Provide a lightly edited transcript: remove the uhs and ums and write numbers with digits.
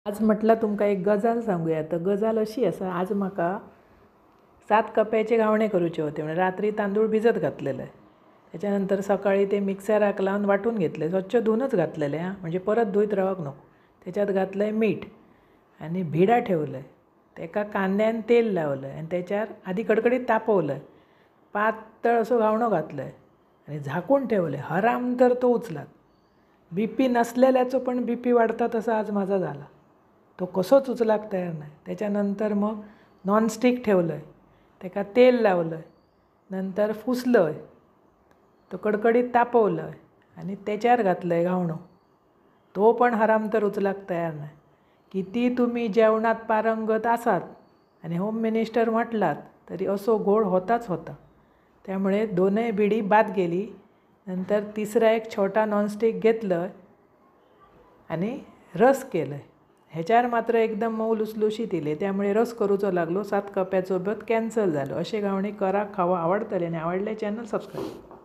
आज म्हटलं तुमकां एक गजाल सांगूया. तर गजाल अशी आसा, आज म्हाका 7 कप्याचे घावणे करूचे होते. म्हणजे रात्री तांदूळ भिजत घातलेले, त्याच्यानंतर सकाळी ते मिक्सराक लावून वाटून घेतले, स्वच्छ धुवूनच घातलेले म्हणजे परत धुयत रावक नको. त्याच्यात घातलं मीठ आणि भिडा ठेवलं, तेका कांद्यान तेल लावलं आणि त्याच्यावर आधी कडकडीत तापवलं, पातळ असो घावणो घातलं आणि झाकून ठेवले. हराम तर तो उचलात. BP नसलेल्याचो पण BP वाढता तसा आज माझा झाला. तो कसोच उचलाक तयार नाही. त्याच्यानंतर मग नॉनस्टिक ठेवलं आहे, त्याका तेल लावलं आहे, नंतर फुसलं आहे, तो कडकडीत तापवलं आहे आणि त्याच्यावर घातलं आहे घावणं. तो पण हराम तर उचलाक तयार नाही. किती तुम्ही जेवणात पारंगत असात आणि होम मिनिस्टर म्हटलात तरी असो घोळ होताच होता. त्यामुळे दोनही बिडी बाद गेली. नंतर तिसरा एक छोटा नॉनस्टिक घेतलं आणि रस केलं. ह्याच्यावर मात्र एकदम मऊ लुसलुशीत येले, त्यामुळे रस करूचो लागलो. 7 कप्याचो बेत कॅन्सल झालो. असे घावणे करा, खावा, आवडतले आणि आवडले चॅनल सबस्क्राईब.